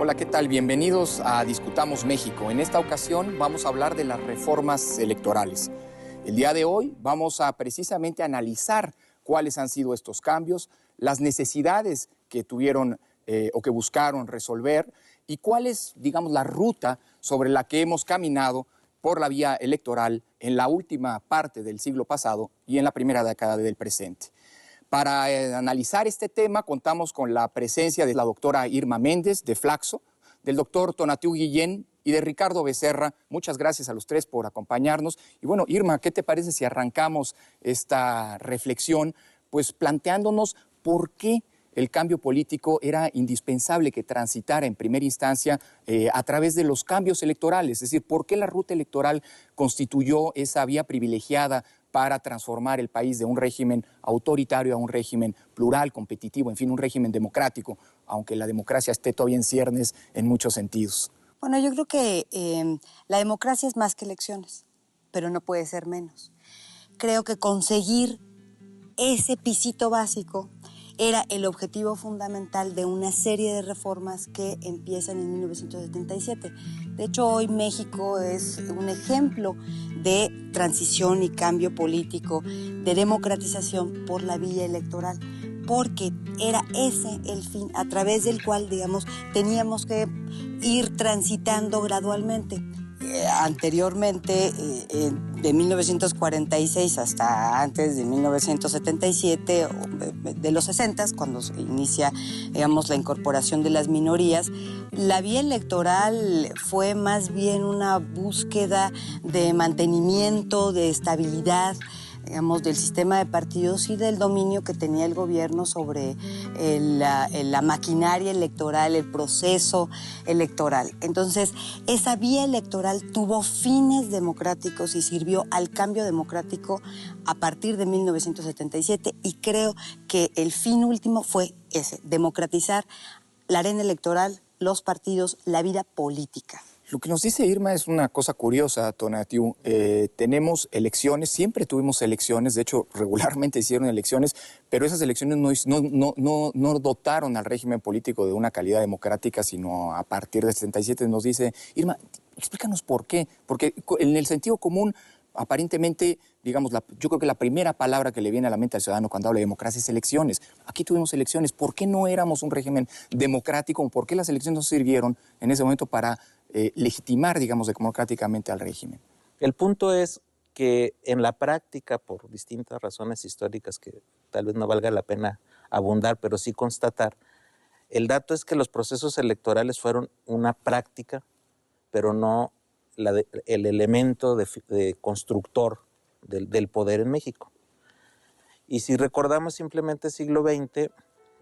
Hola, ¿qué tal? Bienvenidos a Discutamos México. En esta ocasión vamos a hablar de las reformas electorales. El día de hoy vamos a precisamente analizar cuáles han sido estos cambios, las necesidades que tuvieron o que buscaron resolver y cuál es, digamos, la ruta sobre la que hemos caminado por la vía electoral en la última parte del siglo pasado y en la primera década del presente. Para analizar este tema contamos con la presencia de la doctora Irma Méndez de Flaxo, del doctor Tonatiuh Guillén y de Ricardo Becerra. Muchas gracias a los tres por acompañarnos. Y bueno, Irma, ¿qué te parece si arrancamos esta reflexión pues planteándonos por qué el cambio político era indispensable que transitara en primera instancia a través de los cambios electorales? Es decir, ¿por qué la ruta electoral constituyó esa vía privilegiada para transformar el país de un régimen autoritario a un régimen plural, competitivo, en fin, un régimen democrático, aunque la democracia esté todavía en ciernes en muchos sentidos? Bueno, yo creo que la democracia es más que elecciones, pero no puede ser menos. Creo que conseguir ese pisito básico era el objetivo fundamental de una serie de reformas que empiezan en 1977. De hecho, hoy México es un ejemplo de transición y cambio político, de democratización por la vía electoral, porque era ese el fin a través del cual, digamos, teníamos que ir transitando gradualmente. Anteriormente, de 1946 hasta antes de 1977, de los 60, cuando se inicia, digamos, la incorporación de las minorías, la vía electoral fue más bien una búsqueda de mantenimiento, de estabilidad, digamos, del sistema de partidos y del dominio que tenía el gobierno sobre la maquinaria electoral, el proceso electoral. Entonces, esa vía electoral tuvo fines democráticos y sirvió al cambio democrático a partir de 1977 y creo que el fin último fue ese, democratizar la arena electoral, los partidos, la vida política. Lo que nos dice Irma es una cosa curiosa, Tonatiuh. Tenemos elecciones, siempre tuvimos elecciones, de hecho regularmente hicieron elecciones, pero esas elecciones no dotaron al régimen político de una calidad democrática, sino a partir del 77. Nos dice Irma, explícanos por qué, porque en el sentido común, aparentemente, digamos, yo creo que la primera palabra que le viene a la mente al ciudadano cuando habla de democracia es elecciones. Aquí tuvimos elecciones, ¿por qué no éramos un régimen democrático? ¿Por qué las elecciones no sirvieron en ese momento para legitimar, digamos, democráticamente al régimen? El punto es que en la práctica, por distintas razones históricas que tal vez no valga la pena abundar, pero sí constatar, el dato es que los procesos electorales fueron una práctica, pero no el elemento de constructor del poder en México. Y si recordamos simplemente el siglo XX,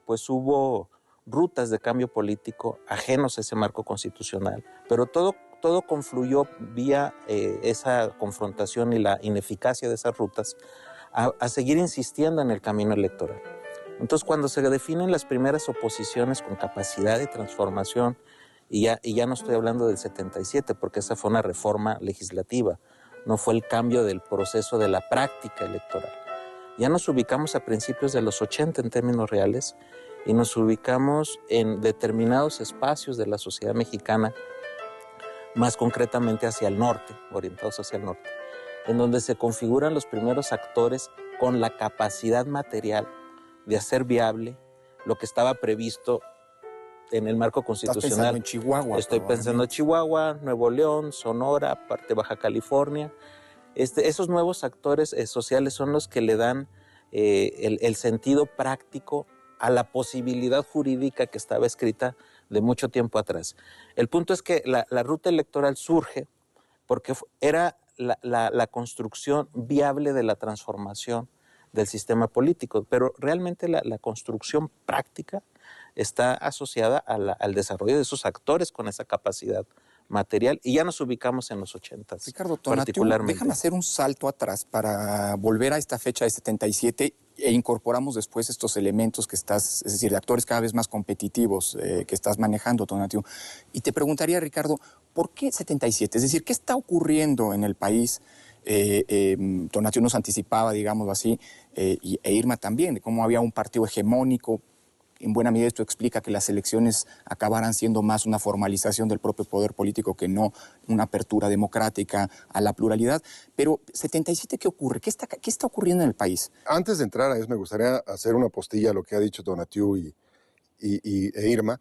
pues hubo rutas de cambio político ajenos a ese marco constitucional, pero todo confluyó vía esa confrontación y la ineficacia de esas rutas a seguir insistiendo en el camino electoral. Entonces, cuando se definen las primeras oposiciones con capacidad de transformación, y ya no estoy hablando del 77, porque esa fue una reforma legislativa, no fue el cambio del proceso de la práctica electoral. Ya nos ubicamos a principios de los 80 en términos reales, y nos ubicamos en determinados espacios de la sociedad mexicana, más concretamente hacia el norte, orientados hacia el norte, en donde se configuran los primeros actores con la capacidad material de hacer viable lo que estaba previsto en el marco constitucional. ¿Estás pensando en Chihuahua? Estoy pensando en Chihuahua, Nuevo León, Sonora, parte Baja California. Esos nuevos actores sociales son los que le dan el sentido práctico a la posibilidad jurídica que estaba escrita de mucho tiempo atrás. El punto es que la ruta electoral surge porque era la construcción viable de la transformación del sistema político, pero realmente la construcción práctica está asociada al desarrollo de esos actores con esa capacidad material, y ya nos ubicamos en los 80. Ricardo Tonatiuh, déjame hacer un salto atrás para volver a esta fecha de 77 e incorporamos después estos elementos que estás, es decir, de actores cada vez más competitivos que estás manejando, Tonatiuh. Y te preguntaría, Ricardo, ¿por qué 77? Es decir, ¿qué está ocurriendo en el país? Tonatiuh nos anticipaba, digámoslo así, e Irma también, de cómo había un partido hegemónico en buena medida esto explica que las elecciones acabaran siendo más una formalización del propio poder político que no una apertura democrática a la pluralidad. Pero, 77, ¿qué ocurre? ¿Qué está ocurriendo en el país? Antes de entrar a eso, me gustaría hacer una postilla a lo que ha dicho Tonatiuh e Irma,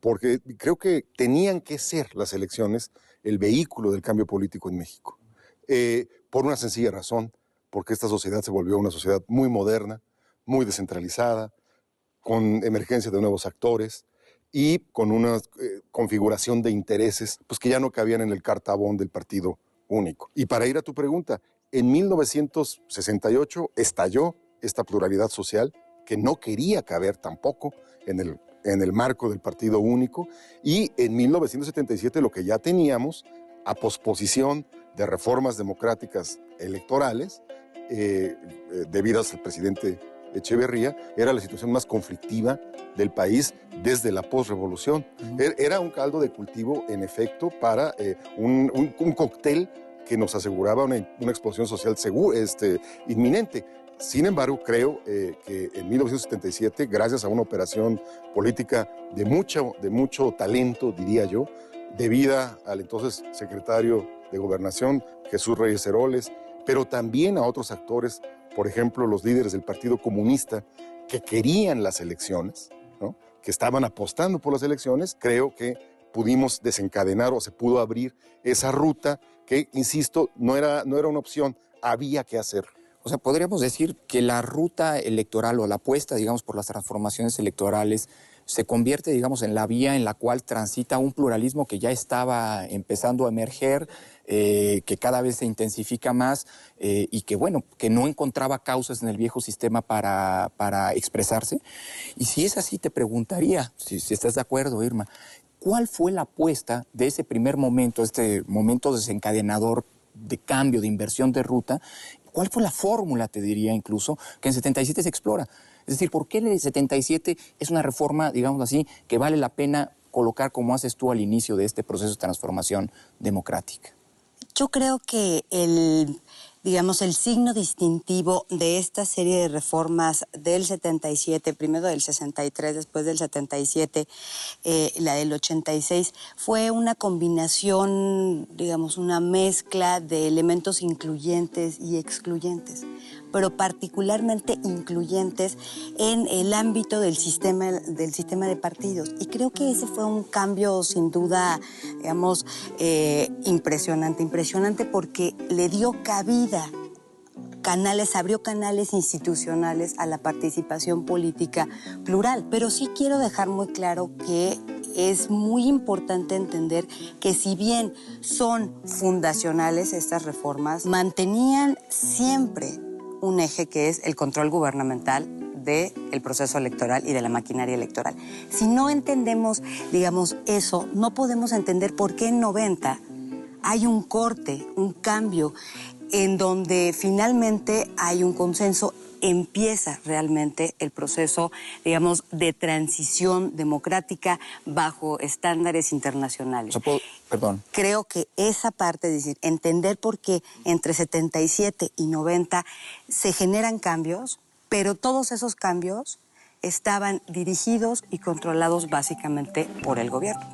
porque creo que tenían que ser las elecciones el vehículo del cambio político en México. Por una sencilla razón, porque esta sociedad se volvió una sociedad muy moderna, muy descentralizada, con emergencia de nuevos actores y con una configuración de intereses pues, que ya no cabían en el cartabón del partido único. Y para ir a tu pregunta, en 1968 estalló esta pluralidad social que no quería caber tampoco en el marco del partido único, y en 1977 lo que ya teníamos, a posposición de reformas democráticas electorales, debidas al presidente Echeverría, era la situación más conflictiva del país desde la posrevolución. Era un caldo de cultivo, en efecto, para un cóctel que nos aseguraba una explosión social inminente. Sin embargo, creo que en 1977, gracias a una operación política de mucho talento, diría yo, debida al entonces secretario de Gobernación, Jesús Reyes Heroles, pero también a otros actores, por ejemplo, los líderes del Partido Comunista, que querían las elecciones, ¿no?, que estaban apostando por las elecciones, creo que pudimos desencadenar o se pudo abrir esa ruta que, insisto, no era una opción, había que hacerlo. O sea, podríamos decir que la ruta electoral o la apuesta, digamos, por las transformaciones electorales se convierte, digamos, en la vía en la cual transita un pluralismo que ya estaba empezando a emerger, que cada vez se intensifica más y que, bueno, que no encontraba causas en el viejo sistema para expresarse. Y si es así, te preguntaría, si estás de acuerdo, Irma, ¿cuál fue la apuesta de ese primer momento, este momento desencadenador de cambio, de inversión de ruta? ¿Cuál fue la fórmula, te diría incluso, que en 77 se explora? Es decir, ¿por qué el 77 es una reforma, digamos así, que vale la pena colocar como haces tú al inicio de este proceso de transformación democrática? Yo creo que el signo distintivo de esta serie de reformas del 77, primero del 63, después del 77, la del 86, fue una combinación, digamos, una mezcla de elementos incluyentes y excluyentes, pero particularmente incluyentes en el ámbito del sistema de partidos. Y creo que ese fue un cambio sin duda, digamos, impresionante porque le dio cabida abrió canales institucionales a la participación política plural. Pero sí quiero dejar muy claro que es muy importante entender que si bien son fundacionales estas reformas, mantenían siempre un eje que es el control gubernamental del proceso electoral y de la maquinaria electoral. Si no entendemos, digamos, eso, no podemos entender por qué en 90 hay un corte, un cambio, en donde finalmente hay un consenso, empieza realmente el proceso, digamos, de transición democrática bajo estándares internacionales. Perdón. Creo que esa parte, es decir, entender por qué entre 77 y 90 se generan cambios, pero todos esos cambios estaban dirigidos y controlados básicamente por el gobierno.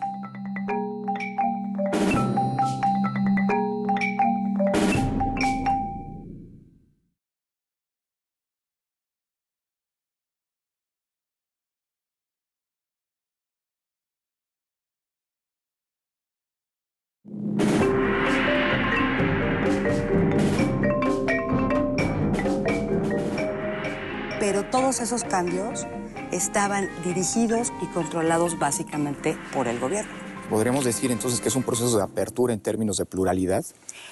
Pero todos esos cambios estaban dirigidos y controlados básicamente por el gobierno. ¿Podríamos decir entonces que es un proceso de apertura en términos de pluralidad?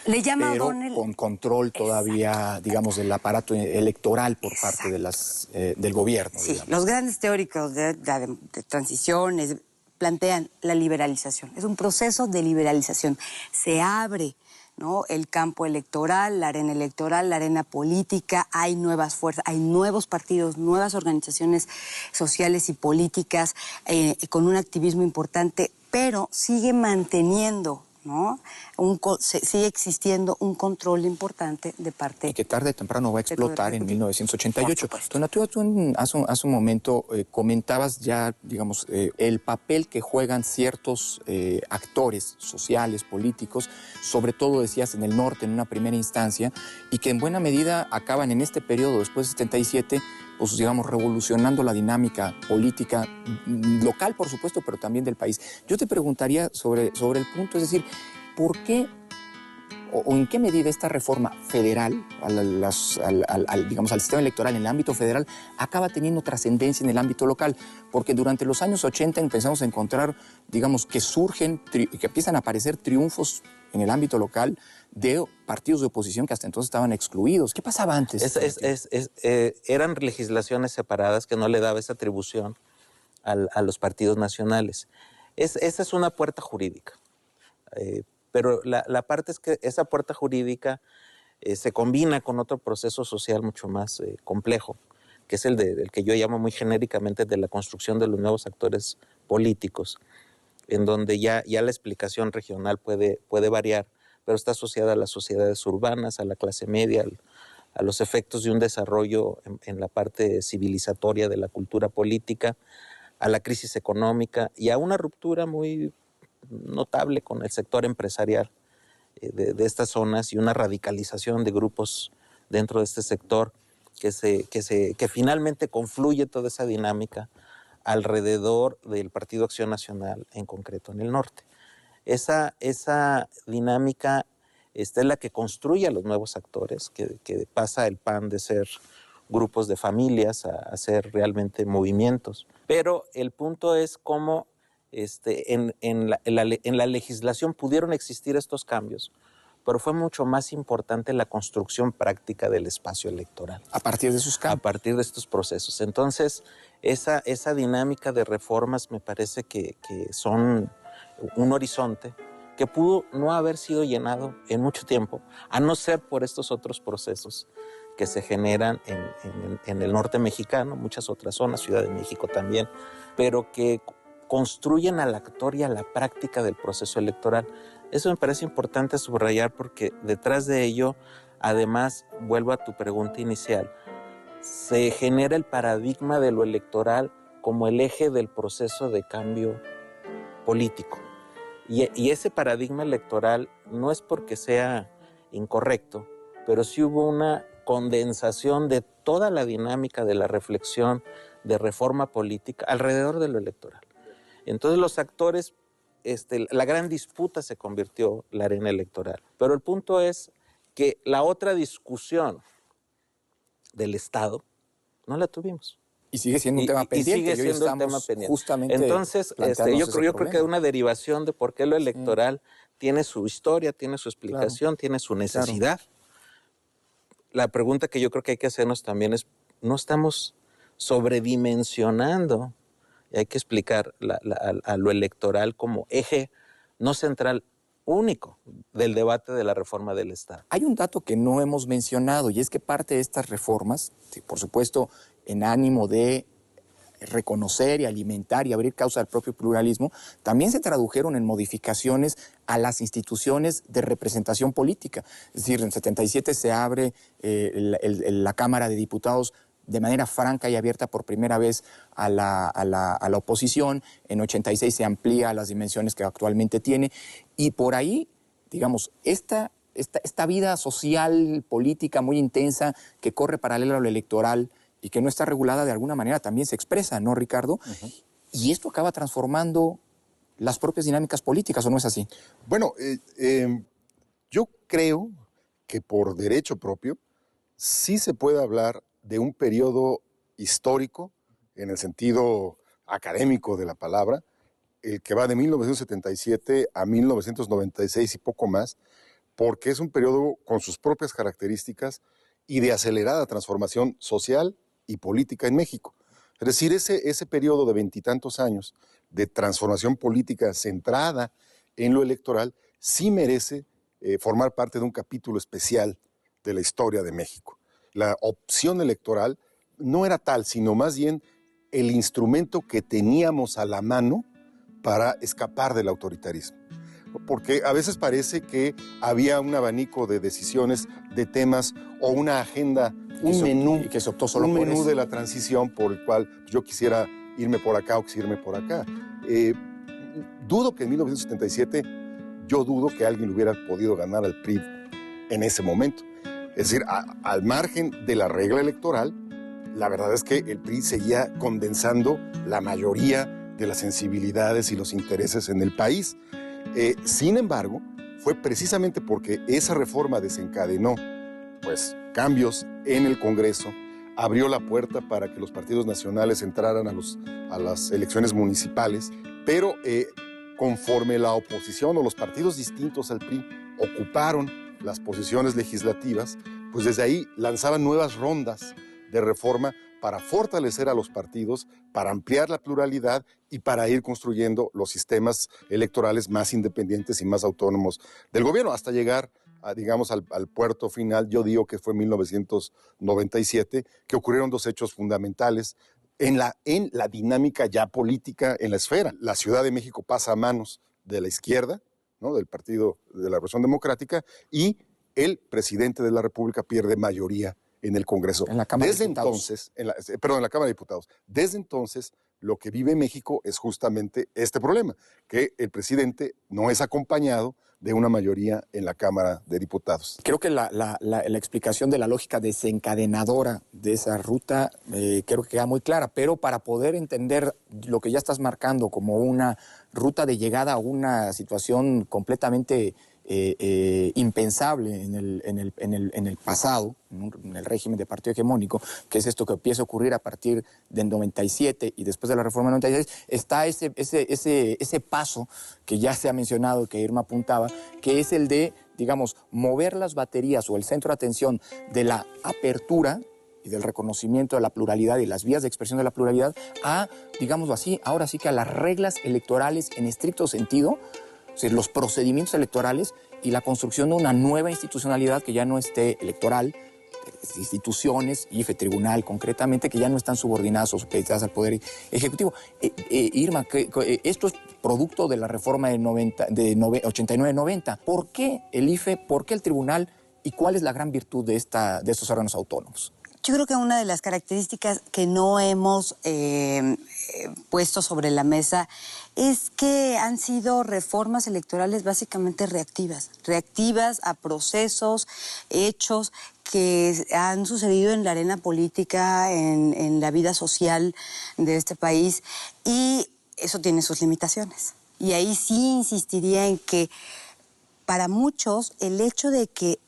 Le llama pero O'Donnell, con control todavía, exacto, digamos, del aparato electoral por parte de del gobierno. Sí, digamos. Los grandes teóricos de transiciones plantean la liberalización. Es un proceso de liberalización. Se abre, ¿no?, el campo electoral, la arena política, hay nuevas fuerzas, hay nuevos partidos, nuevas organizaciones sociales y políticas con un activismo importante, pero sigue manteniendo, ¿no? Sigue existiendo un control importante de parte... Y que tarde o temprano va a explotar en 1988. Tonatiuh, tú hace un momento comentabas ya, digamos, el papel que juegan ciertos actores sociales, políticos, sobre todo, decías, en el norte en una primera instancia, y que en buena medida acaban en este periodo, después de 77, pues, digamos, revolucionando la dinámica política local, por supuesto, pero también del país. Yo te preguntaría sobre el punto, es decir, ¿por qué o en qué medida esta reforma federal digamos, al sistema electoral en el ámbito federal acaba teniendo trascendencia en el ámbito local? Porque durante los años 80 empezamos a encontrar, digamos, que que empiezan a aparecer triunfos en el ámbito local de partidos de oposición que hasta entonces estaban excluidos. ¿Qué pasaba antes? Eran legislaciones separadas que no le daba esa atribución a los partidos nacionales. Esa es una puerta jurídica. Pero la parte es que esa puerta jurídica se combina con otro proceso social mucho más complejo, que es el que yo llamo muy genéricamente de la construcción de los nuevos actores políticos, en donde ya la explicación regional puede variar, pero está asociada a las sociedades urbanas, a la clase media, a los efectos de un desarrollo en la parte civilizatoria de la cultura política, a la crisis económica y a una ruptura muy notable con el sector empresarial de estas zonas y una radicalización de grupos dentro de este sector que finalmente confluye toda esa dinámica alrededor del Partido Acción Nacional, en concreto en el norte. Esa dinámica es la que construye a los nuevos actores, que pasa el PAN de ser grupos de familias a ser realmente movimientos. Pero el punto es cómo en la legislación pudieron existir estos cambios, pero fue mucho más importante la construcción práctica del espacio electoral. A partir de esos cambios. A partir de estos procesos. Entonces, esa dinámica de reformas me parece que son un horizonte que pudo no haber sido llenado en mucho tiempo, a no ser por estos otros procesos que se generan en el norte mexicano, muchas otras zonas, Ciudad de México también, pero que construyen al actor y a la práctica del proceso electoral. Eso me parece importante subrayar porque detrás de ello, además, vuelvo a tu pregunta inicial, se genera el paradigma de lo electoral como el eje del proceso de cambio político. Y ese paradigma electoral no es porque sea incorrecto, pero sí hubo una condensación de toda la dinámica de la reflexión de reforma política alrededor de lo electoral. Entonces los actores, la gran disputa se convirtió en la arena electoral. Pero el punto es que la otra discusión del Estado no la tuvimos. Y sigue siendo un tema pendiente. Y sigue siendo un tema pendiente. Justamente entonces, yo creo que hay una derivación de por qué lo electoral tiene su historia, tiene su explicación, tiene su necesidad. Claro. La pregunta que yo creo que hay que hacernos también es, ¿no estamos sobredimensionando? Y hay que explicar a lo electoral como eje no central único del debate de la reforma del Estado. Hay un dato que no hemos mencionado y es que parte de estas reformas, por supuesto, en ánimo de reconocer y alimentar y abrir causa al propio pluralismo, también se tradujeron en modificaciones a las instituciones de representación política. Es decir, en 77 se abre la Cámara de Diputados de manera franca y abierta por primera vez a la oposición. En 86 se amplía a las dimensiones que actualmente tiene. Y por ahí, digamos, esta vida social, política muy intensa que corre paralela a lo electoral y que no está regulada de alguna manera también se expresa, ¿no, Ricardo? Uh-huh. Y esto acaba transformando las propias dinámicas políticas, ¿o no es así? Bueno, yo creo que por derecho propio sí se puede hablar de un periodo histórico, en el sentido académico de la palabra, el que va de 1977 a 1996 y poco más, porque es un periodo con sus propias características y de acelerada transformación social y política en México. Es decir, ese periodo de 20 y tantos años de transformación política centrada en lo electoral sí merece formar parte de un capítulo especial de la historia de México. La opción electoral no era tal, sino más bien el instrumento que teníamos a la mano para escapar del autoritarismo. porque a veces parece que había un abanico de decisiones, de temas o una agenda, un menú, y que se optó solo un por menú eso. de la transición por el cual yo quisiera irme por acá o quisiera irme por acá. Dudo que en 1977, yo dudo que alguien hubiera podido ganar al PRI en ese momento. Es decir, al margen de la regla electoral, la verdad es que el PRI seguía condensando la mayoría de las sensibilidades y los intereses en el país. Sin embargo, fue precisamente porque esa reforma desencadenó pues, cambios en el Congreso, abrió la puerta para que los partidos nacionales entraran a las elecciones municipales, pero conforme la oposición o los partidos distintos al PRI ocuparon las posiciones legislativas, pues desde ahí lanzaban nuevas rondas de reforma para fortalecer a los partidos, para ampliar la pluralidad y para ir construyendo los sistemas electorales más independientes y más autónomos del gobierno, hasta llegar digamos, al puerto final. Yo digo que fue en 1997, que ocurrieron dos hechos fundamentales en la dinámica ya política en la esfera. La Ciudad de México pasa a manos de la izquierda, ¿no?, del Partido de la Revolución Democrática, y el presidente de la República pierde mayoría en el Congreso. En la Cámara Desde de Diputados. entonces, en la Cámara de Diputados. Desde entonces, lo que vive México es justamente este problema, que el presidente no es acompañado de una mayoría en la Cámara de Diputados. Creo que la explicación de la lógica desencadenadora de esa ruta creo que queda muy clara, pero para poder entender lo que ya estás marcando como una ruta de llegada a una situación completamente impensable en el pasado, en el régimen de partido hegemónico, que es esto que empieza a ocurrir a partir del 97 y después de la reforma del 96, está ese paso que ya se ha mencionado y que Irma apuntaba, que es el de, digamos, mover las baterías o el centro de atención de la apertura y del reconocimiento de la pluralidad y las vías de expresión de la pluralidad a, digámoslo así, ahora sí que a las reglas electorales en estricto sentido, es decir, los procedimientos electorales y la construcción de una nueva institucionalidad que ya no esté electoral, instituciones, IFE, tribunal concretamente, que ya no están subordinadas o supeditadas al Poder Ejecutivo. Irma, esto es producto de la reforma de 89-90. ¿Por qué el IFE, por qué el tribunal y cuál es la gran virtud de estos órganos autónomos? Yo creo que una de las características que no hemos puesto sobre la mesa es que han sido reformas electorales básicamente reactivas a procesos, hechos que han sucedido en la arena política, en la vida social de este país, y eso tiene sus limitaciones. Y ahí sí insistiría en que para muchos el hecho de que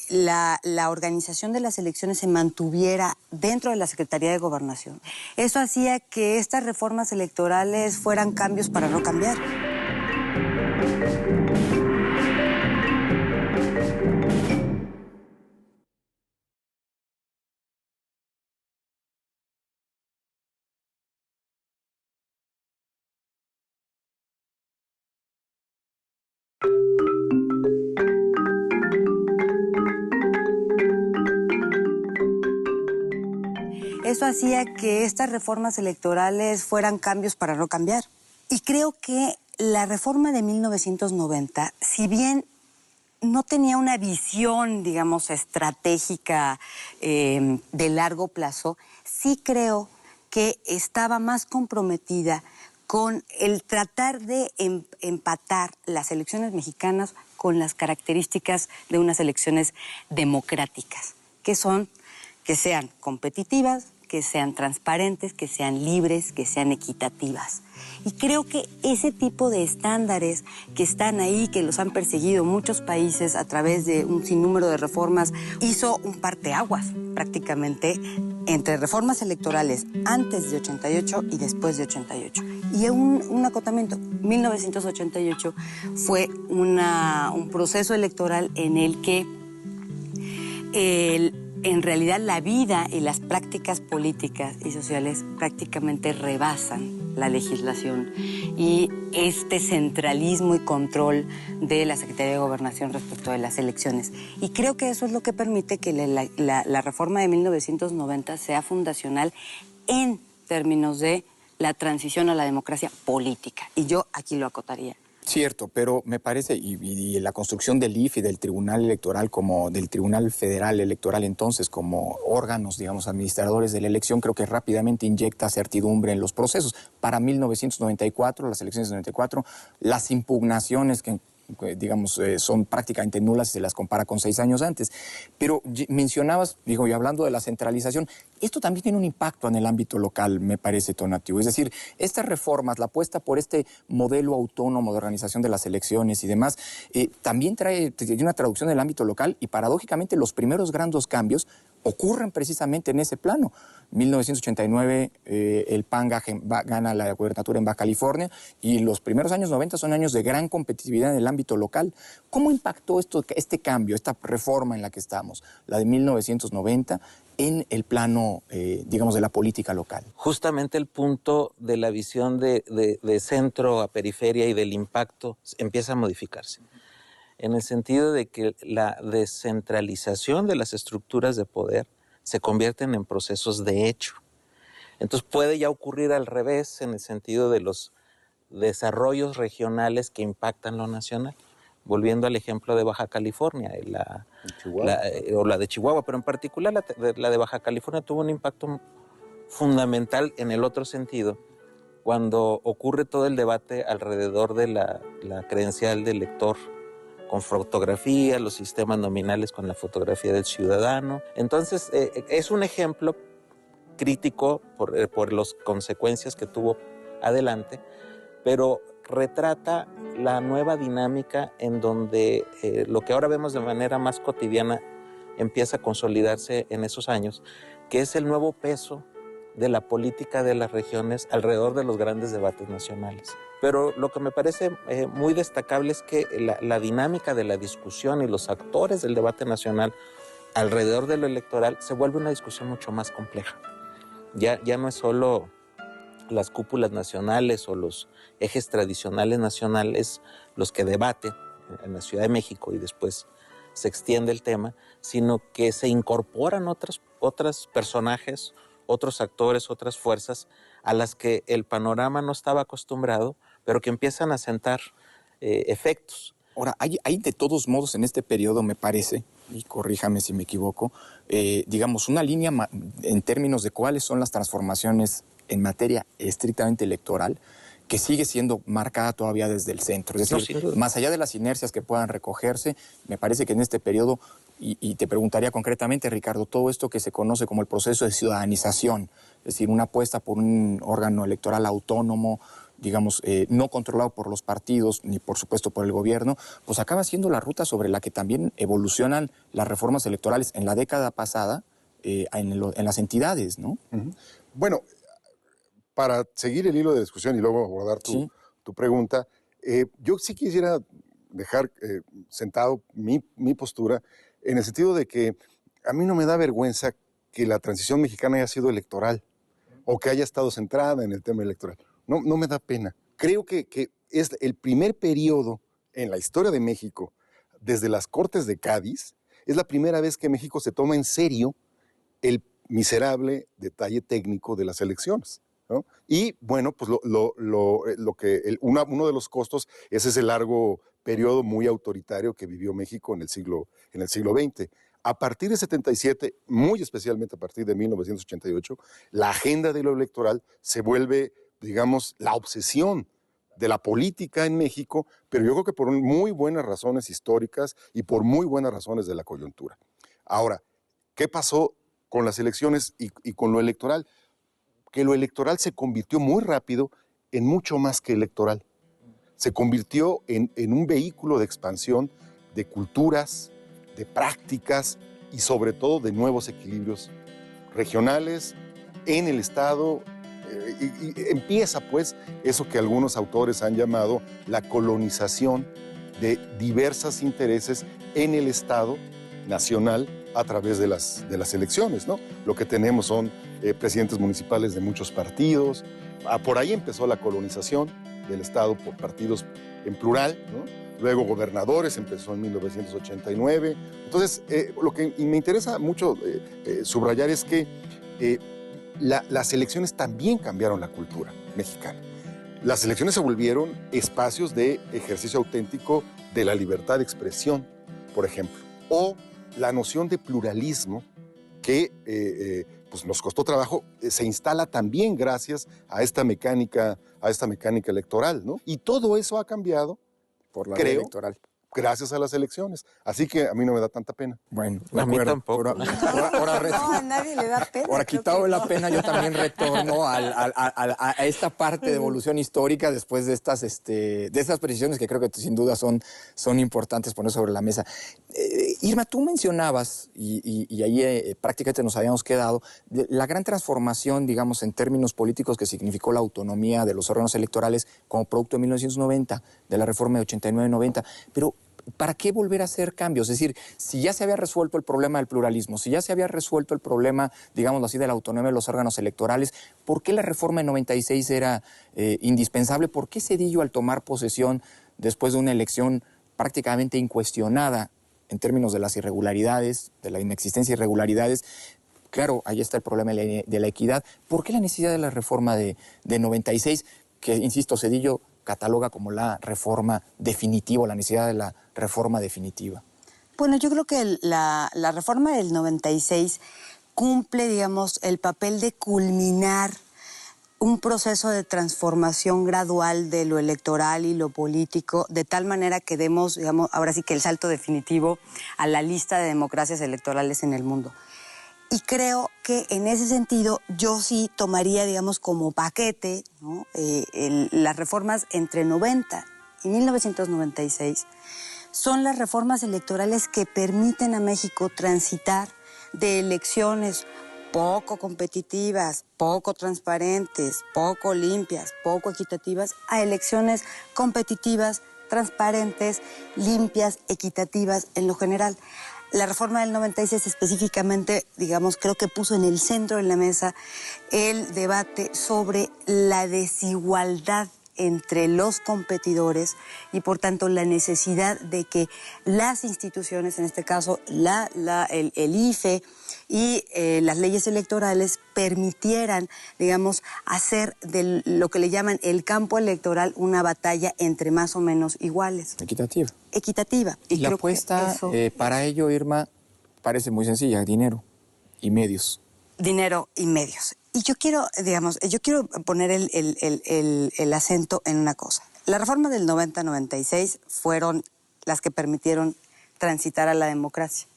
la organización de las elecciones se mantuviera dentro de la Secretaría de Gobernación, eso hacía que estas reformas electorales fueran cambios para no cambiar. Eso hacía que estas reformas electorales fueran cambios para no cambiar. Y creo que la reforma de 1990, si bien no tenía una visión, digamos, estratégica de largo plazo, sí creo que estaba más comprometida con el tratar de empatar las elecciones mexicanas con las características de unas elecciones democráticas, que sean competitivas, que sean transparentes, que sean libres, que sean equitativas. Y creo que ese tipo de estándares que están ahí, que los han perseguido muchos países a través de un sinnúmero de reformas, hizo un parteaguas prácticamente entre reformas electorales antes de 88 y después de 88. Y un acotamiento, 1988 fue un proceso electoral en el que en realidad la vida y las prácticas políticas y sociales prácticamente rebasan la legislación y este centralismo y control de la Secretaría de Gobernación respecto de las elecciones. Y creo que eso es lo que permite que la reforma de 1990 sea fundacional en términos de la transición a la democracia política. Y yo aquí lo acotaría. Cierto, pero me parece, y la construcción del IF y del Tribunal Electoral del Tribunal Federal Electoral entonces como órganos, digamos, administradores de la elección, creo que rápidamente inyecta certidumbre en los procesos. Para 1994, las elecciones de 94, las impugnaciones que digamos, son prácticamente nulas si se las compara con 6 años antes. Pero mencionabas, digo, y hablando de la centralización, esto también tiene un impacto en el ámbito local, me parece, Tonatiuh. Es decir, estas reformas, la apuesta por este modelo autónomo de organización de las elecciones y demás, también tiene una traducción en el ámbito local y paradójicamente los primeros grandes cambios ocurren precisamente en ese plano. 1989 el PAN gana la gubernatura en Baja California y los primeros años 90 son años de gran competitividad en el ámbito local. ¿Cómo impactó este cambio, esta reforma en la que estamos, la de 1990, en el plano, digamos, de la política local? Justamente el punto de la visión de centro a periferia y del impacto empieza a modificarse, en el sentido de que la descentralización de las estructuras de poder se convierten en procesos de hecho. Entonces puede ya ocurrir al revés, en el sentido de los desarrollos regionales que impactan lo nacional. Volviendo al ejemplo de Baja California, o la de Chihuahua, pero en particular la de Baja California tuvo un impacto fundamental en el otro sentido, cuando ocurre todo el debate alrededor de la credencial del elector, con fotografía, los sistemas nominales con la fotografía del ciudadano. Entonces, es un ejemplo crítico por las consecuencias que tuvo adelante, pero retrata la nueva dinámica en donde lo que ahora vemos de manera más cotidiana empieza a consolidarse en esos años, que es el nuevo peso de la política de las regiones alrededor de los grandes debates nacionales. Pero lo que me parece muy destacable es que la dinámica de la discusión y los actores del debate nacional alrededor de lo electoral se vuelve una discusión mucho más compleja. Ya no es solo las cúpulas nacionales o los ejes tradicionales nacionales los que debaten en la Ciudad de México y después se extiende el tema, sino que se incorporan otros personajes, otros actores, otras fuerzas a las que el panorama no estaba acostumbrado, pero que empiezan a sentar efectos. Ahora, hay de todos modos en este periodo, me parece, y corríjame si me equivoco, digamos, una línea en términos de cuáles son las transformaciones en materia estrictamente electoral, que sigue siendo marcada todavía desde el centro. Es decir, más allá de las inercias que puedan recogerse, me parece que en este periodo, y te preguntaría concretamente, Ricardo, todo esto que se conoce como el proceso de ciudadanización, es decir, una apuesta por un órgano electoral autónomo, digamos, no controlado por los partidos, ni por supuesto por el gobierno, pues acaba siendo la ruta sobre la que también evolucionan las reformas electorales en la década pasada en las entidades, ¿no? Bueno, para seguir el hilo de discusión y luego abordar tu pregunta, yo sí quisiera dejar sentado mi postura en el sentido de que a mí no me da vergüenza que la transición mexicana haya sido electoral o que haya estado centrada en el tema electoral. No me da pena. Creo que es el primer periodo en la historia de México, desde las Cortes de Cádiz, es la primera vez que México se toma en serio el miserable detalle técnico de las elecciones, ¿no? Y bueno, pues uno de los costos es ese largo periodo muy autoritario que vivió México en el siglo XX. A partir de 77, muy especialmente a partir de 1988, la agenda de lo electoral se vuelve, digamos, la obsesión de la política en México, pero yo creo que por muy buenas razones históricas y por muy buenas razones de la coyuntura. Ahora, ¿qué pasó con las elecciones y con lo electoral? Que lo electoral se convirtió muy rápido en mucho más que electoral. Se convirtió en un vehículo de expansión de culturas, de prácticas y sobre todo de nuevos equilibrios regionales en el Estado. Y empieza pues eso que algunos autores han llamado la colonización de diversos intereses en el Estado nacional a través de las elecciones, ¿no? Lo que tenemos son presidentes municipales de muchos partidos. Por ahí empezó la colonización del Estado por partidos en plural, ¿no? Luego gobernadores, empezó en 1989. Entonces, lo que me interesa mucho subrayar es que las elecciones también cambiaron la cultura mexicana. Las elecciones se volvieron espacios de ejercicio auténtico de la libertad de expresión, por ejemplo, o la noción de pluralismo que pues nos costó trabajo, se instala también gracias a esta mecánica electoral, ¿no? Y todo eso ha cambiado, por la ley creo, electoral. gracias a las elecciones. Así que a mí no me da tanta pena. Bueno, A mí tampoco. No, a nadie le da pena. Ahora, creo quitado que la no. pena, yo también retorno a esta parte de evolución histórica después de estas precisiones que creo que sin duda son importantes poner sobre la mesa. Irma, tú mencionabas, y ahí prácticamente nos habíamos quedado, la gran transformación, digamos, en términos políticos que significó la autonomía de los órganos electorales como producto de 1990, de la reforma de 89-90, pero ¿para qué volver a hacer cambios? Es decir, si ya se había resuelto el problema del pluralismo, si ya se había resuelto el problema, digámoslo así, de la autonomía de los órganos electorales, ¿por qué la reforma de 96 era indispensable? ¿Por qué Zedillo, al tomar posesión después de una elección prácticamente incuestionada en términos de las irregularidades, de la inexistencia de irregularidades, claro, ahí está el problema de la equidad, ¿por qué la necesidad de la reforma de 96, que, insisto, Zedillo cataloga como la reforma definitiva, la necesidad de la reforma definitiva? Bueno, yo creo que la reforma del 96 cumple, digamos, el papel de culminar un proceso de transformación gradual de lo electoral y lo político, de tal manera que demos, digamos, ahora sí que el salto definitivo a la lista de democracias electorales en el mundo. Y creo que en ese sentido yo sí tomaría, digamos, como paquete, ¿no? Las reformas entre 90 y 1996 son las reformas electorales que permiten a México transitar de elecciones poco competitivas, poco transparentes, poco limpias, poco equitativas, a elecciones competitivas, transparentes, limpias, equitativas en lo general. La reforma del 96 específicamente, digamos, creo que puso en el centro de la mesa el debate sobre la desigualdad entre los competidores y, por tanto, la necesidad de que las instituciones, en este caso el IFE y las leyes electorales, permitieran, digamos, hacer de lo que le llaman el campo electoral una batalla entre más o menos iguales. Equitativa. Equitativa. Y la apuesta para ello, Irma, parece muy sencilla: dinero y medios. Dinero y medios. Y yo quiero, digamos, poner el acento en una cosa. La reforma del 90-96 fueron las que permitieron transitar a la democracia.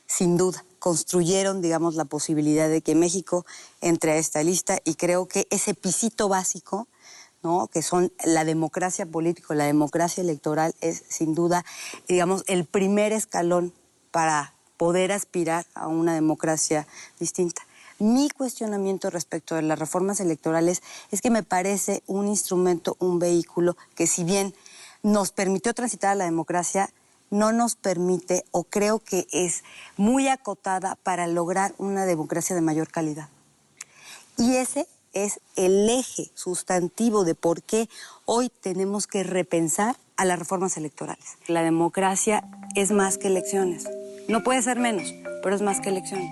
Sin duda, construyeron, digamos, la posibilidad de que México entre a esta lista, y creo que ese pisito básico, ¿no?, que son la democracia política, la democracia electoral, es sin duda, digamos, el primer escalón para poder aspirar a una democracia distinta. Mi cuestionamiento respecto de las reformas electorales es que me parece un instrumento, un vehículo que, si bien nos permitió transitar a la democracia, no nos permite, o creo que es muy acotada para lograr una democracia de mayor calidad. Y ese es el eje sustantivo de por qué hoy tenemos que repensar a las reformas electorales. La democracia es más que elecciones. No puede ser menos, pero es más que elecciones.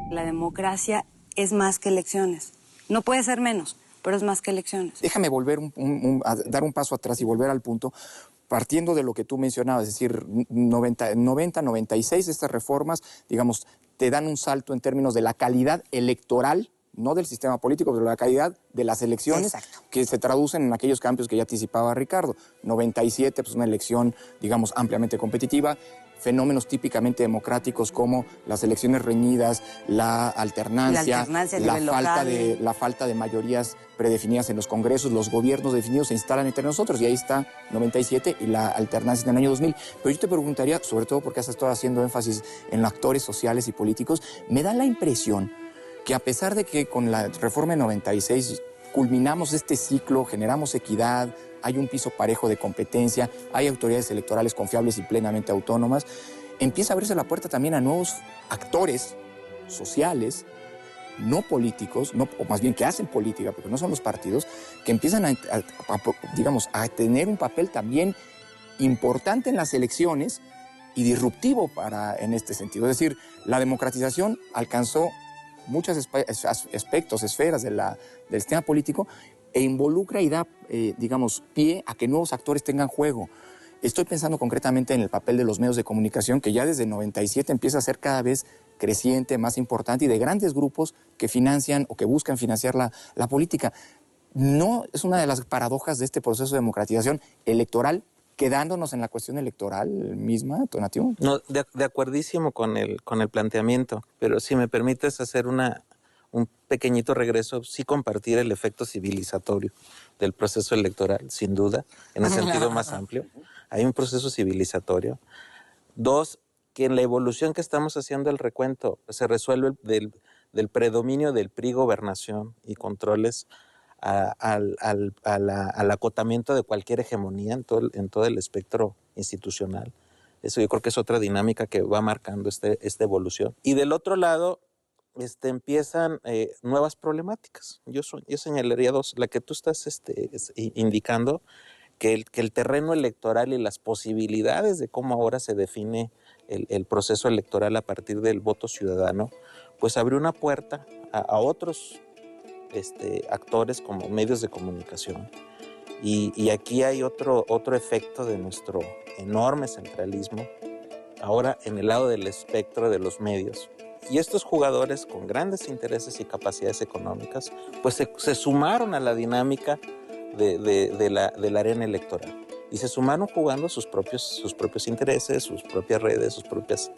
La democracia es más que elecciones. No puede ser menos, pero es más que elecciones. Déjame volver a dar un paso atrás y volver al punto, partiendo de lo que tú mencionabas, es decir, 96, estas reformas, digamos, te dan un salto en términos de la calidad electoral, no del sistema político, pero de la calidad de las elecciones. Exacto. Que se traducen en aquellos cambios que ya anticipaba Ricardo. 97, pues una elección, digamos, ampliamente competitiva, fenómenos típicamente democráticos como las elecciones reñidas, la alternancia, la falta de mayorías predefinidas en los congresos, los gobiernos definidos se instalan entre nosotros, y ahí está 97 y la alternancia en el año 2000. Pero yo te preguntaría, sobre todo porque has estado haciendo énfasis en los actores sociales y políticos, me da la impresión que, a pesar de que con la reforma de 96 culminamos este ciclo, generamos equidad, hay un piso parejo de competencia, hay autoridades electorales confiables y plenamente autónomas, empieza a abrirse la puerta también a nuevos actores sociales no políticos, no, o más bien que hacen política, porque no son los partidos, que empiezan a tener un papel también importante en las elecciones y disruptivo en este sentido. Es decir, la democratización alcanzó muchos aspectos, esferas del sistema político e involucra y da, pie a que nuevos actores tengan juego. Estoy pensando concretamente en el papel de los medios de comunicación, que ya desde el 97 empieza a ser cada vez creciente, más importante, y de grandes grupos que financian o que buscan financiar la política. No es una de las paradojas de este proceso de democratización electoral, quedándonos en la cuestión electoral misma, Tonatiuh. No, de acuerdísimo con el planteamiento, pero si me permites hacer un pequeñito regreso, sí compartir el efecto civilizatorio del proceso electoral, sin duda, en el sentido más amplio. Hay un proceso civilizatorio. Dos, que en la evolución que estamos haciendo el recuento se resuelve del predominio del PRI gobernación y controles al acotamiento de cualquier hegemonía en todo el espectro institucional. Eso yo creo que es otra dinámica que va marcando esta evolución. Y del otro lado, empiezan nuevas problemáticas. Yo señalaría dos. La que tú estás indicando, que el terreno electoral y las posibilidades de cómo ahora se define el proceso electoral a partir del voto ciudadano, pues abrió una puerta a otros actores como medios de comunicación. Y aquí hay otro efecto de nuestro enorme centralismo, ahora en el lado del espectro de los medios. Y estos jugadores con grandes intereses y capacidades económicas, pues se sumaron a la dinámica de la arena electoral. Y se sumaron jugando sus propios intereses, sus propias redes, sus propias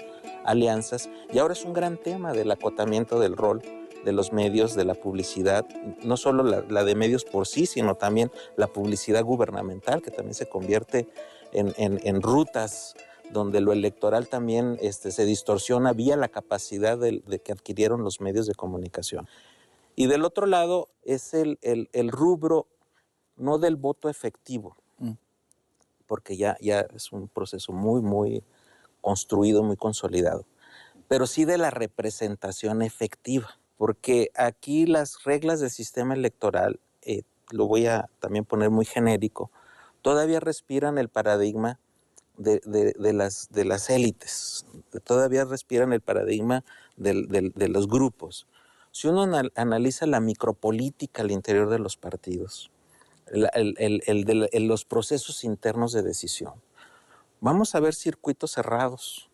alianzas. Y ahora es un gran tema del acotamiento del rol de los medios, de la publicidad, no solo la de medios por sí, sino también la publicidad gubernamental, que también se convierte en rutas donde lo electoral también se distorsiona vía la capacidad de que adquirieron los medios de comunicación. Y del otro lado es el rubro no del voto efectivo, porque ya es un proceso muy, muy construido, muy consolidado, pero sí de la representación efectiva, porque aquí las reglas del sistema electoral, lo voy a también poner muy genérico, todavía respiran el paradigma de las élites, todavía respiran el paradigma de los grupos. Si uno analiza la micropolítica al interior de los partidos, los procesos internos de decisión, vamos a ver circuitos cerrados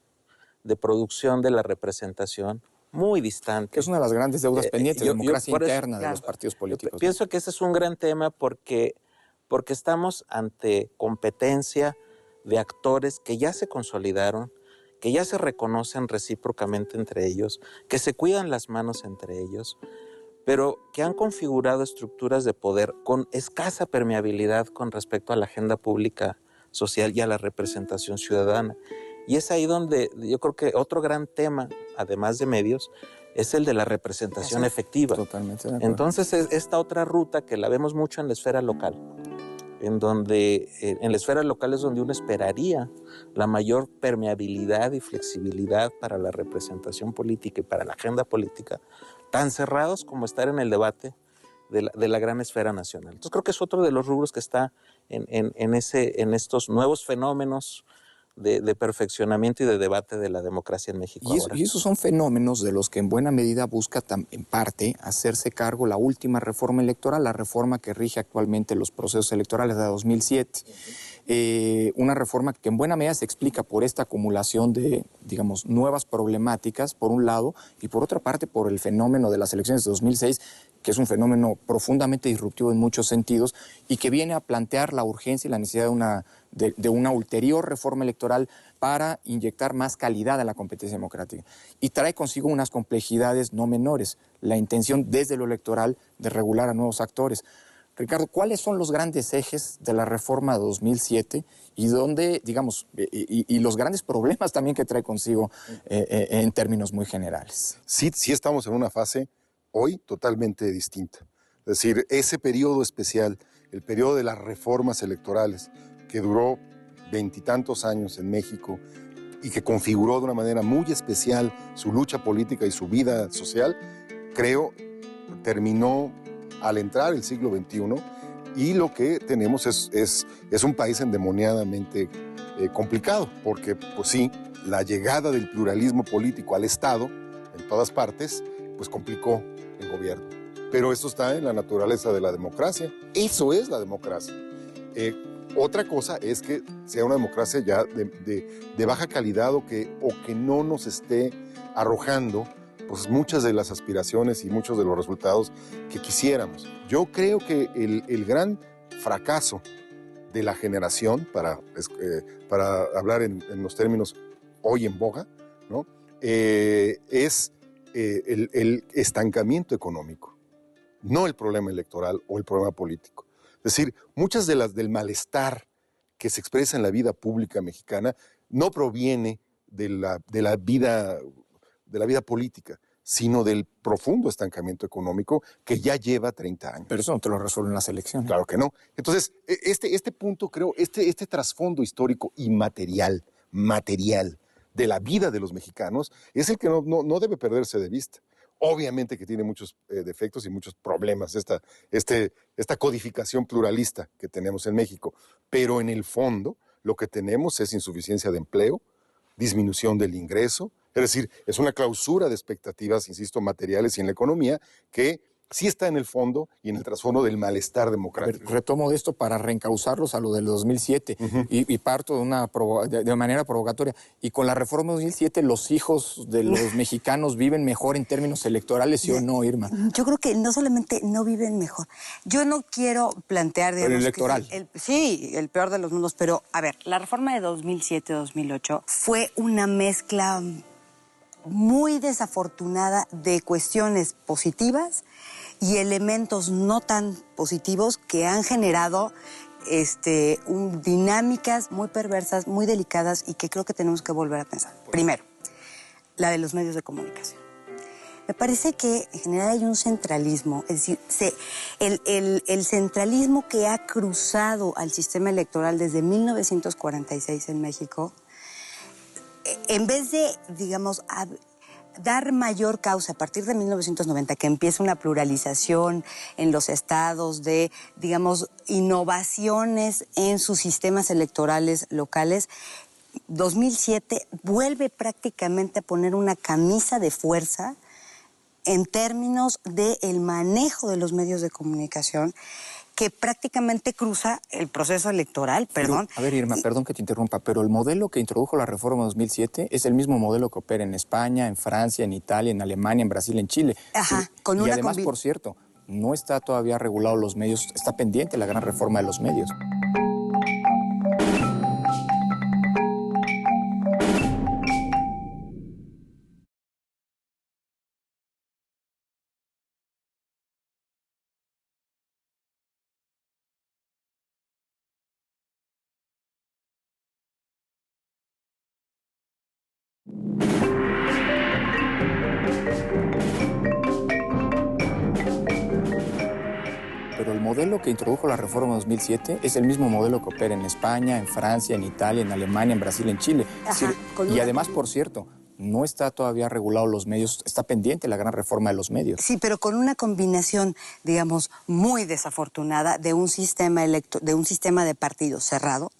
de producción de la representación muy distante. Que es una de las grandes deudas pendientes, la democracia interna de los partidos políticos. Pienso que ese es un gran tema porque estamos ante competencia de actores que ya se consolidaron, que ya se reconocen recíprocamente entre ellos, que se cuidan las manos entre ellos, pero que han configurado estructuras de poder con escasa permeabilidad con respecto a la agenda pública social y a la representación ciudadana. Y es ahí donde yo creo que otro gran tema, además de medios, es el de la representación efectiva. Totalmente de acuerdo. Entonces, esta otra ruta que la vemos mucho en la esfera local, en la esfera local es donde uno esperaría la mayor permeabilidad y flexibilidad para la representación política y para la agenda política, tan cerrados como estar en el debate de la gran esfera nacional. Entonces creo que es otro de los rubros que está en estos nuevos fenómenos de perfeccionamiento y de debate de la democracia en México ahora. Y esos son fenómenos de los que en buena medida busca en parte hacerse cargo la última reforma electoral, la reforma que rige actualmente los procesos electorales de 2007. Una reforma que en buena medida se explica por esta acumulación de, digamos, nuevas problemáticas, por un lado, y por otra parte por el fenómeno de las elecciones de 2006, que es un fenómeno profundamente disruptivo en muchos sentidos y que viene a plantear la urgencia y la necesidad de una ulterior reforma electoral para inyectar más calidad a la competencia democrática. Y trae consigo unas complejidades no menores, la intención desde lo electoral de regular a nuevos actores. Ricardo, ¿cuáles son los grandes ejes de la reforma de 2007 y dónde, digamos, y los grandes problemas también que trae consigo en términos muy generales? Sí estamos en una fase hoy totalmente distinta. Es decir, ese periodo especial, el periodo de las reformas electorales, que duró 20 y tantos años en México y que configuró de una manera muy especial su lucha política y su vida social, creo, terminó al entrar el siglo XXI y lo que tenemos es un país endemoniadamente complicado, porque, pues sí, la llegada del pluralismo político al Estado, en todas partes, pues complicó el gobierno. Pero eso está en la naturaleza de la democracia. Eso es la democracia. Otra cosa es que sea una democracia ya de baja calidad o que no nos esté arrojando pues, muchas de las aspiraciones y muchos de los resultados que quisiéramos. Yo creo que el gran fracaso de la generación, para hablar en los términos hoy en boga, ¿no? Es el estancamiento económico, no el problema electoral o el problema político. Es decir, muchas del malestar que se expresa en la vida pública mexicana no proviene de la vida política, sino del profundo estancamiento económico que ya lleva 30 años. Pero eso no te lo resuelven las elecciones. Claro que no. Entonces, este punto, creo, este trasfondo histórico y material de la vida de los mexicanos es el que no debe perderse de vista. Obviamente que tiene muchos defectos y muchos problemas esta codificación pluralista que tenemos en México, pero en el fondo lo que tenemos es insuficiencia de empleo, disminución del ingreso, es decir, es una clausura de expectativas, insisto, materiales y en la economía que sí está en el fondo y en el trasfondo del malestar democrático. Retomo de esto para reencauzarlos a lo del 2007 y parto de manera provocatoria. Y con la reforma 2007, ¿los hijos de los mexicanos viven mejor en términos electorales, sí o no, Irma? Yo creo que no solamente no viven mejor. Yo no quiero plantear, digamos, pero el electoral. Sí, el peor de los mundos, pero a ver, la reforma de 2007-2008 fue una mezcla muy desafortunada de cuestiones positivas y elementos no tan positivos que han generado dinámicas muy perversas, muy delicadas y que creo que tenemos que volver a pensar. Primero, la de los medios de comunicación. Me parece que en general hay un centralismo, es decir, el centralismo que ha cruzado al sistema electoral desde 1946 en México, en vez de, digamos, dar mayor causa a partir de 1990, que empieza una pluralización en los estados de, digamos, innovaciones en sus sistemas electorales locales, 2007 vuelve prácticamente a poner una camisa de fuerza en términos del manejo de los medios de comunicación que prácticamente cruza el proceso electoral, perdón. Pero, a ver, Irma, perdón que te interrumpa, pero el modelo que introdujo la reforma 2007 es el mismo modelo que opera en España, en Francia, en Italia, en Alemania, en Brasil, en Chile. Ajá, con y una además, por cierto, no está todavía regulado los medios, está pendiente la gran reforma de los medios. Pero el modelo que introdujo la reforma 2007 es el mismo modelo que opera en España, en Francia, en Italia, en Alemania, en Brasil, en Chile. Ajá, y además, por cierto, no está todavía regulado los medios, está pendiente la gran reforma de los medios. Sí, pero con una combinación, digamos, muy desafortunada de un sistema de partidos cerrado,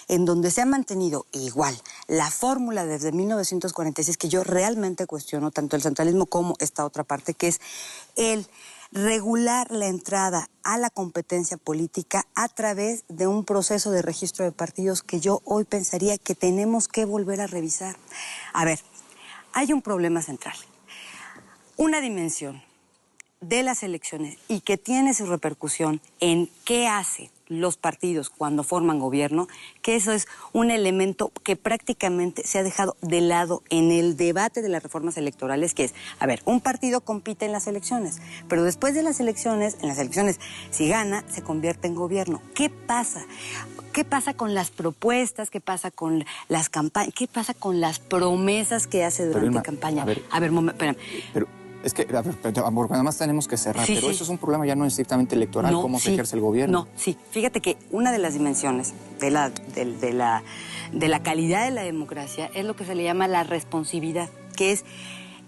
en donde se ha mantenido igual la fórmula desde 1946, que yo realmente cuestiono tanto el centralismo como esta otra parte, que es el regular la entrada a la competencia política a través de un proceso de registro de partidos que yo hoy pensaría que tenemos que volver a revisar. A ver, hay un problema central, una dimensión de las elecciones y que tiene su repercusión en qué hacen los partidos cuando forman gobierno, que eso es un elemento que prácticamente se ha dejado de lado en el debate de las reformas electorales, que es, a ver, un partido compite en las elecciones, pero después de las elecciones, en las elecciones, si gana, se convierte en gobierno. ¿Qué pasa? ¿Qué pasa con las propuestas? ¿Qué pasa con las campañas? ¿Qué pasa con las promesas que hace durante campaña? A ver, espérame. Pero es que, a ver, porque además tenemos que cerrar, Sí, pero sí. eso es un problema ya no estrictamente electoral, No, cómo sí. se ejerce el gobierno. No, sí. Fíjate que una de las dimensiones de la calidad de la democracia es lo que se le llama la responsividad, que es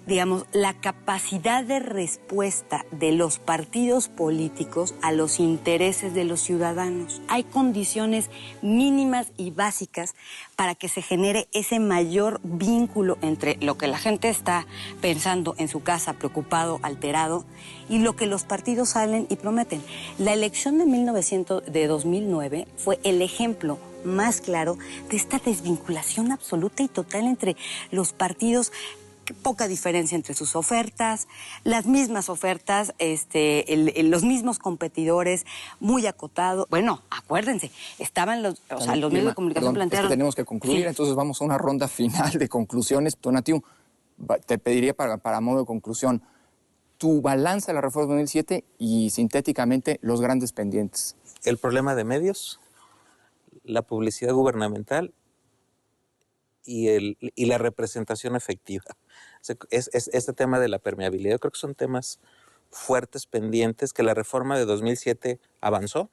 digamos, la capacidad de respuesta de los partidos políticos a los intereses de los ciudadanos. Hay condiciones mínimas y básicas para que se genere ese mayor vínculo entre lo que la gente está pensando en su casa, preocupado, alterado, y lo que los partidos salen y prometen. La elección de 2009 fue el ejemplo más claro de esta desvinculación absoluta y total entre los partidos. Poca diferencia entre sus ofertas, las mismas ofertas, los mismos competidores, muy acotado. Bueno, acuérdense, estaban los medios de comunicación plantearon... Es que tenemos que concluir, sí. Entonces vamos a una ronda final de conclusiones. Tonatiuh, te pediría para modo de conclusión, tu balance de la reforma de 2007 y sintéticamente los grandes pendientes. El problema de medios, la publicidad gubernamental y la representación efectiva. Este tema de la permeabilidad, yo creo que son temas fuertes, pendientes, que la reforma de 2007 avanzó,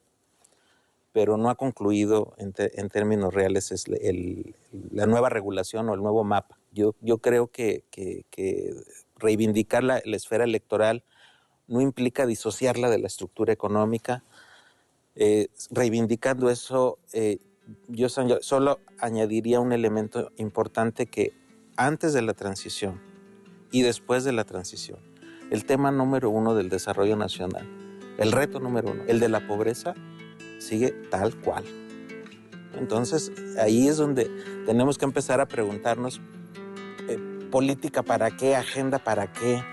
pero no ha concluido en términos reales la nueva regulación o el nuevo mapa. Yo creo que reivindicar la esfera electoral no implica disociarla de la estructura económica. Reivindicando eso, yo solo añadiría un elemento importante que antes de la transición y después de la transición, el tema número uno del desarrollo nacional, el reto número uno, el de la pobreza, sigue tal cual. Entonces, ahí es donde tenemos que empezar a preguntarnos, política para qué, agenda para qué,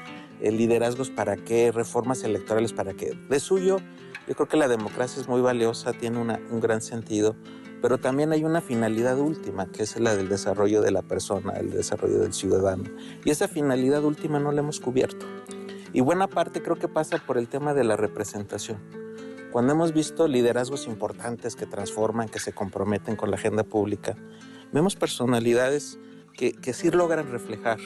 liderazgos para qué, reformas electorales para qué. De suyo, yo creo que la democracia es muy valiosa, tiene un gran sentido, pero también hay una finalidad última, que es la del desarrollo de la persona, el desarrollo del ciudadano. Y esa finalidad última no la hemos cubierto. Y buena parte creo que pasa por el tema de la representación. Cuando hemos visto liderazgos importantes que transforman, que se comprometen con la agenda pública, vemos personalidades que sí logran reflejar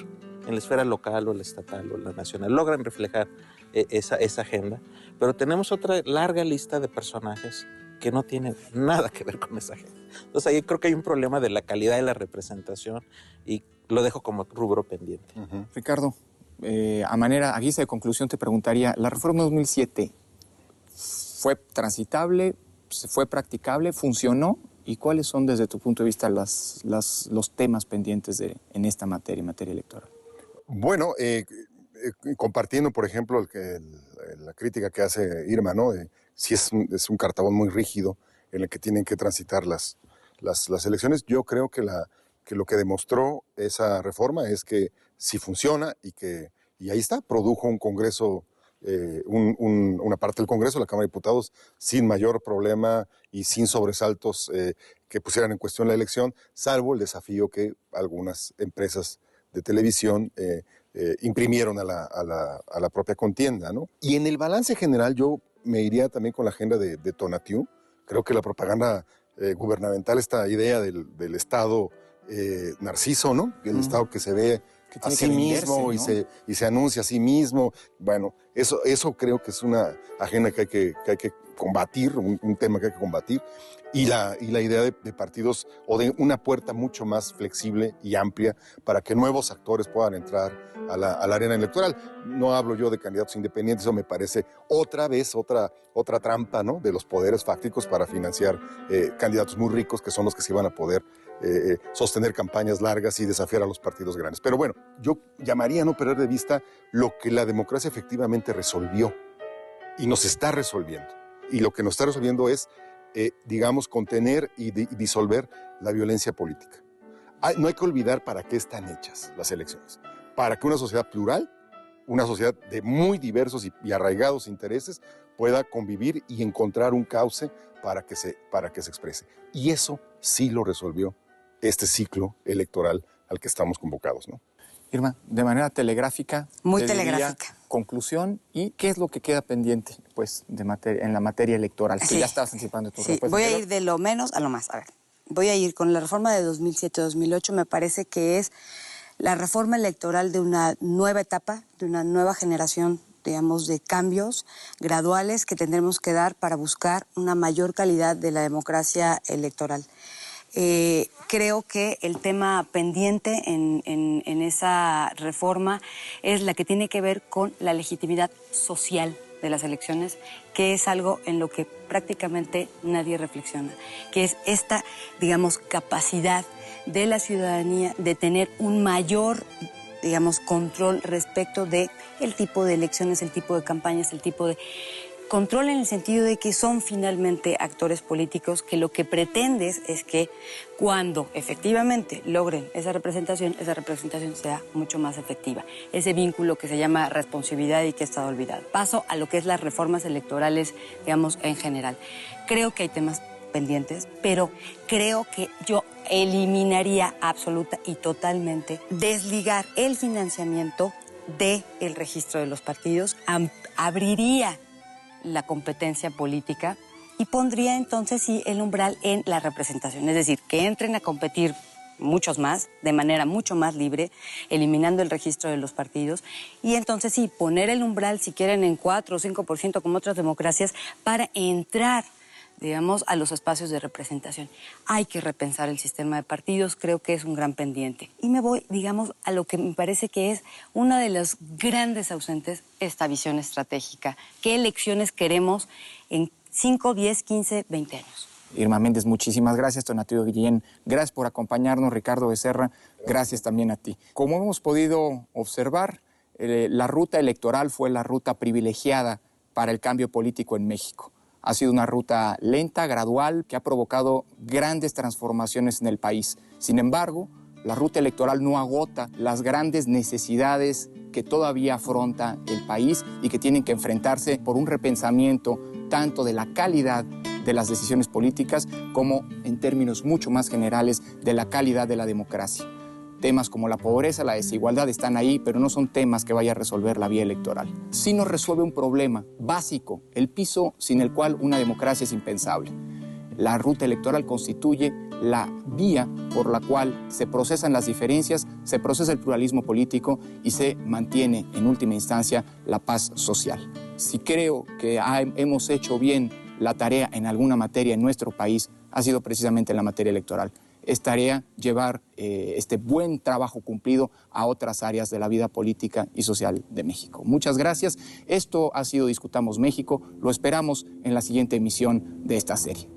en la esfera local o la estatal o la nacional, logran reflejar esa agenda, pero tenemos otra larga lista de personajes que no tienen nada que ver con esa agenda. Entonces ahí creo que hay un problema de la calidad de la representación y lo dejo como rubro pendiente. Ricardo, a guisa de conclusión te preguntaría, ¿la reforma de 2007 fue transitable, fue practicable, funcionó? ¿Y cuáles son desde tu punto de vista los temas pendientes en esta materia, en materia electoral? Bueno, compartiendo, por ejemplo, la crítica que hace Irma, ¿no? Si es un cartabón muy rígido en el que tienen que transitar las elecciones, yo creo que lo que demostró esa reforma es que sí funciona y ahí está, produjo un Congreso, una parte del Congreso, la Cámara de Diputados, sin mayor problema y sin sobresaltos que pusieran en cuestión la elección, salvo el desafío que algunas empresas de televisión imprimieron a la propia contienda, ¿no? Y en el balance general yo me iría también con la agenda de Tonatiuh. Creo que la propaganda gubernamental, esta idea del Estado narciso, ¿no? El Estado que se ve a sí mismo, ¿no? y se anuncia a sí mismo. Bueno, eso creo que es una agenda que hay que combatir, un tema que hay que combatir. Y la idea de partidos o de una puerta mucho más flexible y amplia para que nuevos actores puedan entrar a la arena electoral. No hablo yo de candidatos independientes, eso me parece otra trampa, ¿no? De los poderes fácticos para financiar candidatos muy ricos que son los que se iban a poder sostener campañas largas y desafiar a los partidos grandes. Pero bueno, yo llamaría a no perder de vista lo que la democracia efectivamente resolvió y nos está resolviendo. Y lo que nos está resolviendo es, digamos, contener y disolver la violencia política. No hay que olvidar para qué están hechas las elecciones. Para que una sociedad plural, una sociedad de muy diversos y arraigados intereses pueda convivir y encontrar un cauce para que se exprese. Y eso sí lo resolvió este ciclo electoral al que estamos convocados, ¿no? Irma, de manera telegráfica. Muy telegráfica. Conclusión, ¿y qué es lo que queda pendiente, pues, en la materia electoral? Que ya estabas anticipando tu respuesta. Voy a ir de lo menos a lo más. A ver, voy a ir con la reforma de 2007-2008. Me parece que es la reforma electoral de una nueva etapa, de una nueva generación, digamos, de cambios graduales que tendremos que dar para buscar una mayor calidad de la democracia electoral. Creo que el tema pendiente en esa reforma es la que tiene que ver con la legitimidad social de las elecciones, que es algo en lo que prácticamente nadie reflexiona, que es esta, digamos, capacidad de la ciudadanía de tener un mayor, digamos, control respecto de el tipo de elecciones, el tipo de campañas, el tipo de control en el sentido de que son finalmente actores políticos que lo que pretendes es que cuando efectivamente logren esa representación sea mucho más efectiva. Ese vínculo que se llama responsabilidad y que ha estado olvidado. Paso a lo que es las reformas electorales, digamos, en general. Creo que hay temas pendientes, pero creo que yo eliminaría absoluta y totalmente desligar el financiamiento del registro de los partidos, abriría la competencia política y pondría entonces sí el umbral en la representación, es decir, que entren a competir muchos más, de manera mucho más libre, eliminando el registro de los partidos y entonces sí, poner el umbral si quieren en 4 o 5% como otras democracias para entrar, digamos, a los espacios de representación. Hay que repensar el sistema de partidos, creo que es un gran pendiente. Y me voy, digamos, a lo que me parece que es una de las grandes ausentes, esta visión estratégica. ¿Qué elecciones queremos en 5, 10, 15, 20 años? Irma Méndez, muchísimas gracias. Tonatiuh Guillén, gracias por acompañarnos. Ricardo Becerra, gracias también a ti. Como hemos podido observar, la ruta electoral fue la ruta privilegiada para el cambio político en México. Ha sido una ruta lenta, gradual, que ha provocado grandes transformaciones en el país. Sin embargo, la ruta electoral no agota las grandes necesidades que todavía afronta el país y que tienen que enfrentarse por un repensamiento tanto de la calidad de las decisiones políticas como, en términos mucho más generales, de la calidad de la democracia. Temas como la pobreza, la desigualdad están ahí, pero no son temas que vaya a resolver la vía electoral. Sí nos resuelve un problema básico, el piso sin el cual una democracia es impensable. La ruta electoral constituye la vía por la cual se procesan las diferencias, se procesa el pluralismo político y se mantiene, en última instancia, la paz social. Si creo que hemos hecho bien la tarea en alguna materia en nuestro país, ha sido precisamente en la materia electoral. Es tarea llevar este buen trabajo cumplido a otras áreas de la vida política y social de México. Muchas gracias. Esto ha sido Discutamos México. Lo esperamos en la siguiente emisión de esta serie.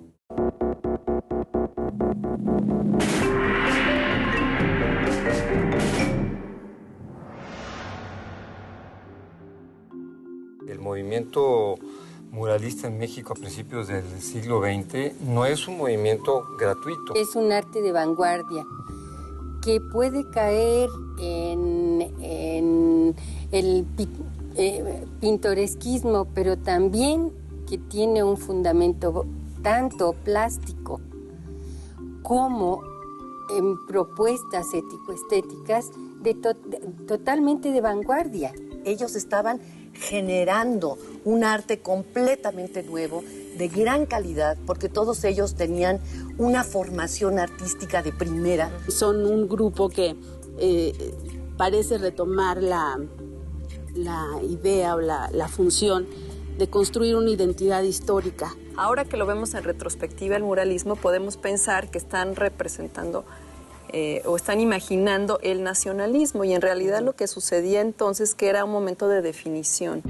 El movimiento muralista en México a principios del siglo XX no es un movimiento gratuito. Es un arte de vanguardia que puede caer en el pintoresquismo, pero también que tiene un fundamento tanto plástico como en propuestas ético-estéticas totalmente de vanguardia. Ellos estaban generando un arte completamente nuevo, de gran calidad, porque todos ellos tenían una formación artística de primera. Son un grupo que parece retomar la idea o la función de construir una identidad histórica. Ahora que lo vemos en retrospectiva, el muralismo, podemos pensar que están representando o están imaginando el nacionalismo, y en realidad lo que sucedía entonces que era un momento de definición.